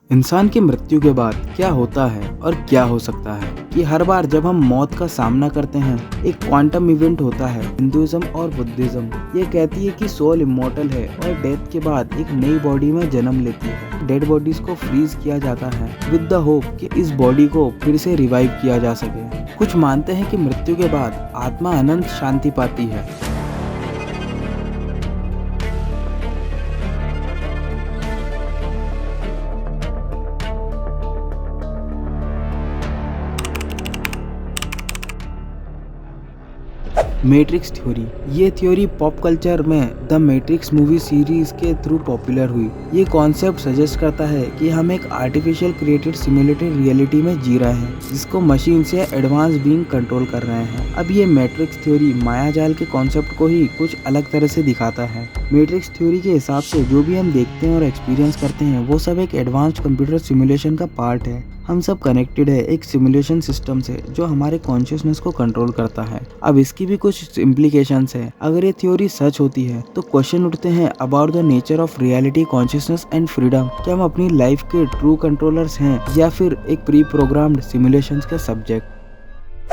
इंसान की मृत्यु के बाद क्या होता है और क्या हो सकता है कि हर बार जब हम मौत का सामना करते हैं एक क्वांटम इवेंट होता है। हिंदुइज्म और बुद्धिज्म ये कहती है कि सोल इमॉर्टल है और डेथ के बाद एक नई बॉडी में जन्म लेती है। डेड बॉडीज को फ्रीज किया जाता है विद द होप कि इस बॉडी को फिर से रिवाइव किया जा सके। कुछ मानते हैं कि मृत्यु के बाद आत्मा अनंत शांति पाती है। मैट्रिक्स थ्योरी ये थ्योरी पॉप कल्चर में द मैट्रिक्स मूवी सीरीज के थ्रू पॉपुलर हुई। ये कॉन्सेप्ट सजेस्ट करता है कि हम एक आर्टिफिशियल क्रिएटेड सिमुलेटेड रियलिटी में जी रहे हैं जिसको मशीन से एडवांस बीइंग कंट्रोल कर रहे हैं। अब ये मैट्रिक्स थ्योरी मायाजाल के कॉन्सेप्ट को ही कुछ अलग तरह से दिखाता है। मैट्रिक्स थ्योरी के हिसाब से जो भी हम देखते हैं और एक्सपीरियंस करते हैं वो सब एक एडवांस्ड कंप्यूटर सिमुलेशन का पार्ट है। हम सब कनेक्टेड है एक सिमुलेशन सिस्टम से जो हमारे कॉन्शियसनेस को कंट्रोल करता है। अब इसकी भी कुछ इम्प्लीकेशंस है। अगर ये थ्योरी सच होती है तो क्वेश्चन उठते हैं about the nature of reality, consciousness and freedom. क्या हम अपनी लाइफ के ट्रू कंट्रोलर्स हैं या फिर एक प्री प्रोग्राम्ड सिमुलेशंस के सब्जेक्ट।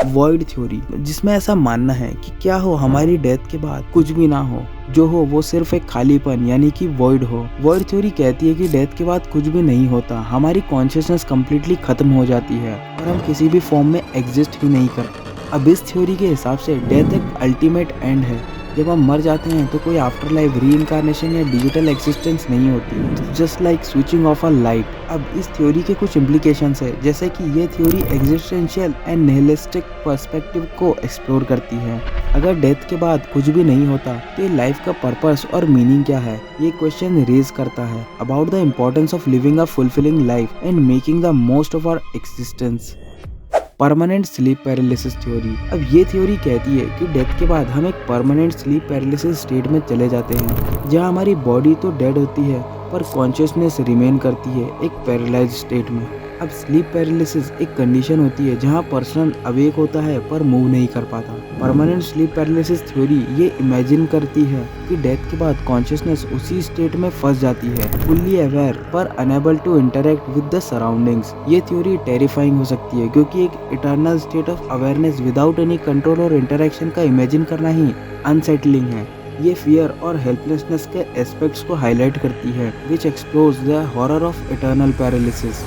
वॉइड थ्योरी जिसमें ऐसा मानना है कि क्या हो हमारी डेथ के बाद कुछ भी ना हो, जो हो वो सिर्फ एक खालीपन यानी कि वॉइड हो। वॉइड थ्योरी कहती है कि डेथ के बाद कुछ भी नहीं होता, हमारी कॉन्शियसनेस कम्प्लीटली खत्म हो जाती है और हम किसी भी फॉर्म में एग्जिस्ट ही नहीं करते। अब इस थ्योरी के हिसाब से डेथ एक अल्टीमेट एंड है। जब हम मर जाते हैं तो कोई आफ्टर लाइफ री-इनकार्नेशन या डिजिटल एक्सिस्टेंस नहीं होती, just like switching of a light. अब इस थ्योरी के कुछ इम्प्लीकेशंस है, जैसे कि ये theory existential and nihilistic perspective को एक्सप्लोर करती है। अगर डेथ के बाद कुछ भी नहीं होता तो ये लाइफ का पर्पस और मीनिंग क्या है, ये क्वेश्चन रेज करता है about the importance of living a fulfilling life and making the most of our existence. Permanent sleep paralysis theory. अब ये थ्योरी कहती है कि डेथ के बाद हम एक परमानेंट स्लीप पैरालिसिस स्टेट में चले जाते हैं जहां हमारी बॉडी तो डेड होती है पर कॉन्शियसनेस रिमेन करती है एक पैरालाइज स्टेट में। अब स्लीप पैरालिसिस एक कंडीशन होती है जहां पर्सन अवेक होता है पर मूव नहीं कर पाता। परमानेंट स्लीप पैरालिसिस थ्योरी ये इमेजिन करती है कि डेथ के बाद कॉन्शियसनेस उसी स्टेट में फंस जाती है, फुल्ली अवेयर पर unable to interact with the surroundings. ये थ्योरी टेरिफाइंग हो सकती है क्योंकि एक eternal state of awareness without any control और इंटरेक्शन का इमेजिन करना ही अनसेटलिंग है। ये फियर और हेल्पलेसनेस के एस्पेक्ट्स को हाईलाइट करती है, which explores the horror of eternal paralysis.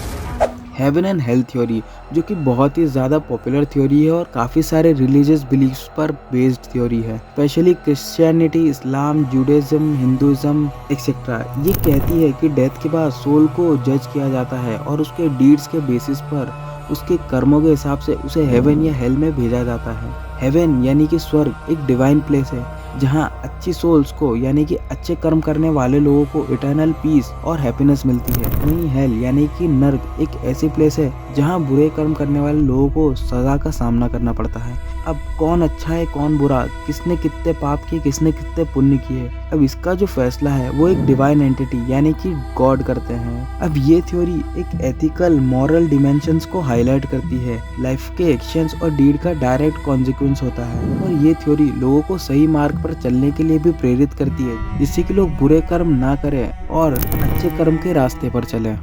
Heaven and hell theory जो कि बहुत ही ज़्यादा पॉपुलर थ्योरी है और काफ़ी सारे रिलीजियस बिलीफ्स पर बेस्ड थ्योरी है, स्पेशली क्रिश्चियनिटी, इस्लाम, जुडाइज्म, हिंदुइज्म एक्सेट्रा। ये कहती है कि डेथ के बाद सोल को जज किया जाता है और उसके डीड्स के बेसिस पर उसके कर्मों के हिसाब से उसे हेवन या हेल में भेजा जाता है। हेवन यानी कि स्वर्ग एक डिवाइन प्लेस है जहां अच्छी सोल्स को यानी कि अच्छे कर्म करने वाले लोगों को इटर्नल पीस और हैप्पीनेस मिलती है। वहीं हेल यानी कि नर्क एक ऐसी प्लेस है जहां बुरे कर्म करने वाले लोगों को सजा का सामना करना पड़ता है। अब कौन अच्छा है कौन बुरा, किसने कितने पाप किए किसने कितने पुण्य किए, अब इसका जो फैसला है वो एक डिवाइन एंटिटी यानी कि गॉड करते हैं। अब ये थ्योरी एक एथिकल मॉरल डिमेंशंस को हाईलाइट करती है। लाइफ के एक्शंस और डीड का डायरेक्ट कॉन्सिक्वेंस होता है और ये थ्योरी लोगों को सही मार्ग पर चलने के लिए भी प्रेरित करती है जिससे कि लोग बुरे कर्म ना करें और अच्छे कर्म के रास्ते पर चलें।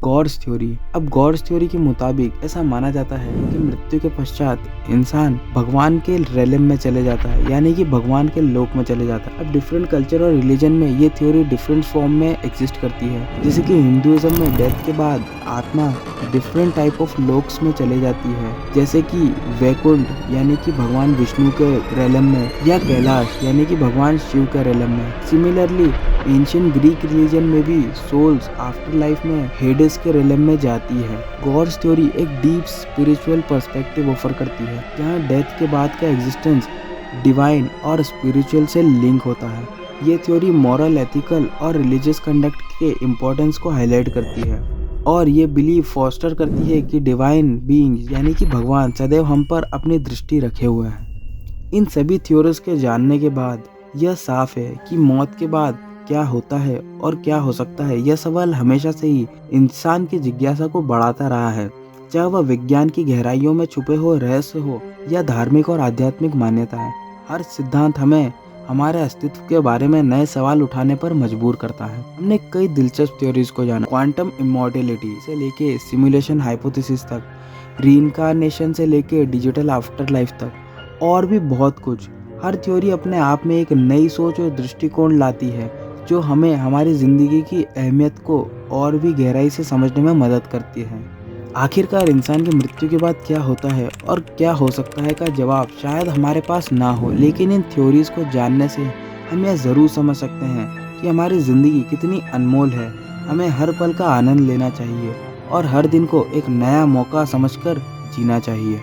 God's theory. अब गॉड्स थ्योरी के मुताबिक ऐसा माना जाता है कि मृत्यु के पश्चात इंसान भगवान के रेलम में चले जाता है यानी कि भगवान के लोक में चले जाता है। अब डिफरेंट कल्चर और रिलीजन में ये थ्योरी डिफरेंट फॉर्म में एग्जिस्ट करती है, जैसे कि हिंदुइज्म में डेथ के बाद आत्मा डिफरेंट टाइप ऑफ लोक्स में चले जाती है, जैसे कि वैकुंठ यानी कि भगवान विष्णु के रेलम में या कैलाश यानी कि भगवान शिव के रेलम में। सिमिलरली एंशिएंट ग्रीक रिलीजन में भी सोल्स आफ्टर लाइफ में हेडेस के रेलम में जाती है। गॉड्स थ्योरी एक डीप स्पिरिचुअल पर्सपेक्टिव ऑफर करती है जहां डेथ के बाद का एग्जिस्टेंस डिवाइन और स्पिरिचुअल से लिंक होता है। ये थ्योरी मॉरल, एथिकल और रिलीजियस कंडक्ट के इम्पोर्टेंस को हाईलाइट करती है और ये बिलीव फॉस्टर करती है कि डिवाइन बीइंग यानी कि भगवान सदैव हम पर अपनी दृष्टि रखे हुए हैं। इन सभी थ्योरीज के जानने के बाद यह साफ है कि मौत के बाद क्या होता है और क्या हो सकता है, यह सवाल हमेशा से ही इंसान की जिज्ञासा को बढ़ाता रहा है, चाहे वह विज्ञान की गहराइयों में छुपे हुए रहस्य हो या धार्मिक और आध्यात्मिक मान्यताएं। हर सिद्धांत हमें हमारे अस्तित्व के बारे में नए सवाल उठाने पर मजबूर करता है। हमने कई दिलचस्प थ्योरीज को जाना, क्वांटम इमॉर्टेलिटी से लेके सिमुलेशन हाइपोथेसिस तक, रीइंकार्नेशन से लेके डिजिटल आफ्टर लाइफ तक, और भी बहुत कुछ। हर थ्योरी अपने आप में एक नई सोच और दृष्टिकोण लाती है जो हमें हमारी ज़िंदगी की अहमियत को और भी गहराई से समझने में मदद करती है। आखिरकार इंसान की मृत्यु के बाद क्या होता है और क्या हो सकता है का जवाब शायद हमारे पास ना हो, लेकिन इन थ्योरीज को जानने से हम यह ज़रूर समझ सकते हैं कि हमारी ज़िंदगी कितनी अनमोल है। हमें हर पल का आनंद लेना चाहिए और हर दिन को एक नया मौका समझकर जीना चाहिए।